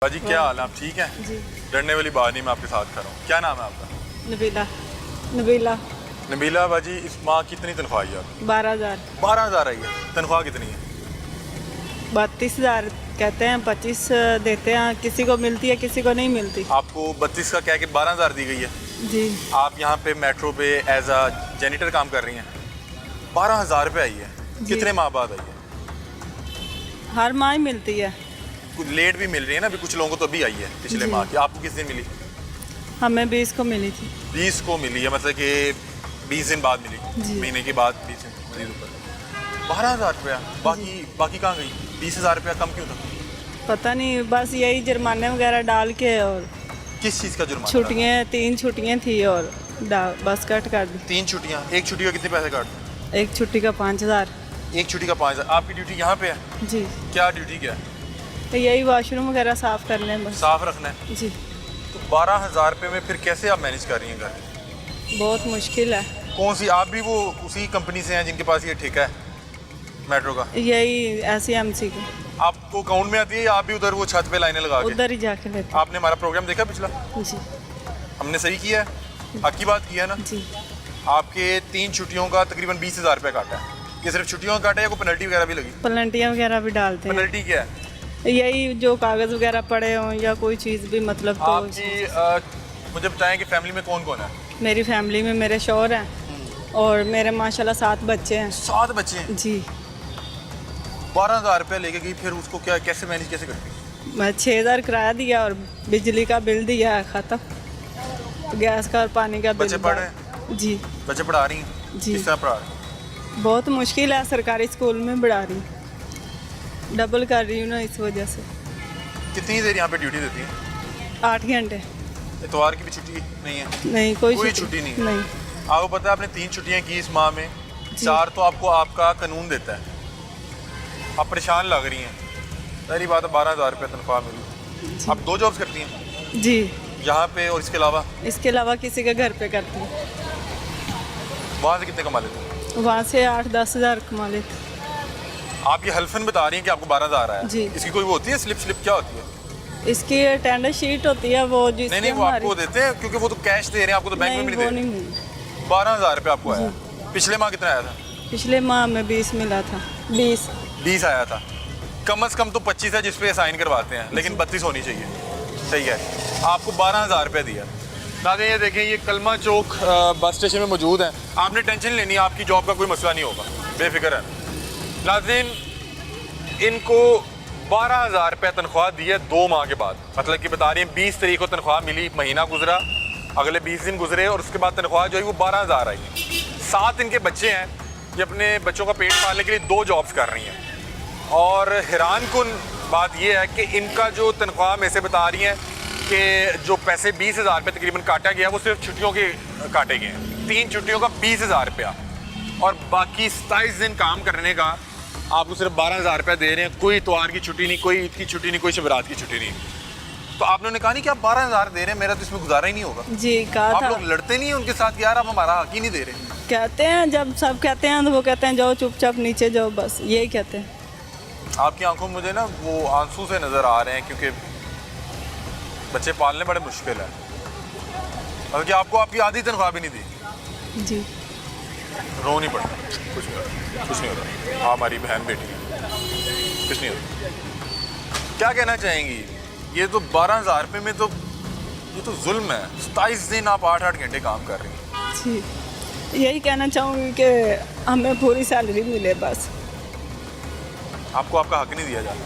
बाजी क्या हाल है, आप ठीक हैं? जी। डरने वाली बात नहीं, मैं आपके साथ खड़ा हूँ। क्या नाम है आपका? नबीला। नबीला। नबीला बाजी, इस माह कितनी तनख्वाह है आपकी? 12,000। 12,000 आई है। तनख्वाह कितनी है? 32,000 कहते हैं, 25 देते हैं, किसी को मिलती है किसी को नहीं मिलती। आपको 32 का कह के 12,000 दी गई है। जी। आप यहाँ पे मेट्रो पे एज अ जेनिटर काम कर रही हैं, 12,000 रुपये आई है। कितने माह बाद आई है? हर माह ही मिलती है। कुछ लेट भी मिल रही है ना, अभी कुछ लोगों को तो अभी आई है पिछले माह की। आपको किस दिन मिली? हमें 20 को मिली थी। 20 को मिली है, मतलब कि 20 दिन बाद मिली, महीने के बाद 20 दिन मजीद ऊपर। 12,000 रुपया, बाकी कहाँ गई? 20,000 रुपया कम क्यों था? पता नहीं, बस यही जुर्माने वगैरह डाल के। और किस चीज़ का जुर्माना? छुट्टियाँ 3 छुट्टियाँ थी और बस कट कर दी। 3 छुट्टियाँ, एक छुट्टी का कितने पैसे काट? एक छुट्टी का 5,000। एक छुट्टी का 5,000। आपकी ड्यूटी यहाँ पे है? जी। क्या ड्यूटी क्या है? तो यही वॉशरूम वगैरह साफ़ करने हैं बस। साफ रखना है। जी। तो 12,000 रुपये में फिर कैसे आप मैनेज कर रही हैं घर? बहुत मुश्किल है। कौन सी, आप भी वो उसी कंपनी से हैं जिनके पास ये ठेका है मेट्रो का? यही SEMC को। आपको अकाउंट में आती है या आप भी उधर वो छत पे लाइनें लगा के? उधर ही जाके लेते। आपने हमारा प्रोग्राम देखा पिछला? जी। हमने सही किया है, हक की बात किया है ना? जी। आपके 3 छुट्टियों का तकरीबन 20,000 रुपये काटा है। ये सिर्फ छुट्टियों का काटा है या कोई पेनल्टी वगैरह भी लगी? पेनल्टियाँ वगैरह भी डालते हैं। पेनल्टी क्या है? यही जो कागज़ वगैरह पड़े हों या कोई चीज़ भी, मतलब तो। आपकी मुझे बताएं कि फैमिली में कौन कौन है? मेरी फैमिली में मेरे शौहर हैं और मेरे माशाल्लाह 7 बच्चे हैं। 7 बच्चे हैं। जी। 12,000 रुपये लेके गई, फिर उसको क्या कैसे मैनेज कैसे करती? मैं 6,000 किराया दिया और बिजली का बिल दिया है, ख़त्म। गैस का और पानी का बिल। बच्चे पढ़ रहे हैं? जी। बच्चे पढ़ा रही हैं? जी। किस तरह पढ़ा रही हैं? बहुत मुश्किल है, सरकारी स्कूल में पढ़ा रही हूँ, डबल कर रही हूँ ना, इस वजह से। कितनी देर यहाँ पे ड्यूटी देती हैं? 8 घंटे। इतवार की भी छुट्टी नहीं है? नहीं, कोई छुट्टी नहीं है। नहीं। आपको पता है आपने 3 छुट्टियाँ की इस माह में, 4 तो आपको आपका कानून देता है। आप परेशान लग रही हैं। सारी बात है, 12,000 रुपये तनख्वाह मिली। आप 2 जॉब्स करती हैं? जी। यहाँ पे और इसके अलावा? इसके अलावा किसी के घर पे करती हूँ। वहाँ से कितने कमा लेते हैं? वहाँ से 8-10 हज़ार कमा लेते। आप ये हल्फन बता रही हैं कि आपको 12,000 आया? जी। इसकी कोई वो होती है स्लिप क्या होती है? इसकी टेंडर शीट होती है वो, जिससे नहीं वो आपको देते हैं, क्योंकि वो तो कैश दे रहे हैं आपको, तो बैंक में भी नहीं दे रहे। 12,000 रुपये आपको आया। पिछले माह कितना आया था? पिछले माह में 20 मिला था। 20 आया था। कम से कम तो 25 है जिस पे साइन करवाते हैं, लेकिन 32 होनी चाहिए। सही है। आपको 12,000 रुपये दिया। नाज़रीन ये देखें, ये कलमा चौक बस स्टेशन में मौजूद है। आपने टेंशन लेनी है, आपकी जॉब का कोई मसला नहीं होगा, बेफिक्र है। नाज़रीन इनको 12,000 रुपये तनख्वाह दी है 2 माह के बाद। मतलब कि बता रही हैं 20 तारीख को तनख्वाह मिली, महीना गुजरा, अगले 20 दिन गुजरे और उसके बाद तनख्वाह जो है वो 12,000 आई है। 7 इनके बच्चे हैं, ये अपने बच्चों का पेट पालने के लिए 2 जॉब्स कर रही हैं। और हैरान कुन बात यह है कि इनका जो तनख्वाह में से बता रही हैं कि जो पैसे 20,000 रुपये तकरीबन काटा गया वो सिर्फ छुट्टियों के काटे गए हैं। 3 छुट्टियों का 20,000 रुपया और बाकी 27 दिन काम करने का आपको सिर्फ 12,000 रुपया दे रहे हैं। कोई इतवार की छुट्टी नहीं, कोई ईद की छुट्टी नहीं, कोई शबरात की छुट्टी नहीं। तो आप लोगों ने कहा नहीं कि आप 12,000 दे रहे हैं, मेरा तो इसमें गुजारा ही नहीं होगा। जी कहा आप था। लोग लड़ते नहीं हैं उनके साथ, यार आप हमारा हक ही नहीं दे रहे? कहते हैं, जब सब कहते हैं तो वो कहते हैं जाओ चुपचाप नीचे जाओ, बस यही कहते हैं। आपकी आंखों में मुझे ना वो आंसू से नज़र आ रहे हैं, क्योंकि बच्चे पालने बड़े मुश्किल है। बल्कि आपको आपकी आधी तनख्वाह भी नहीं दी। जी। रो नहीं पड़ता, कुछ नहीं होता। हाँ हमारी बहन बेटी है, कुछ नहीं होता। क्या कहना चाहेंगी? ये तो 12,000 रुपये में तो ये तो जुल्म है। 27 दिन आप 8-8 घंटे काम कर रही हैं। जी, यही कहना चाहूँगी कि हमें पूरी सैलरी मिले बस। आपको आपका हक नहीं दिया जाता।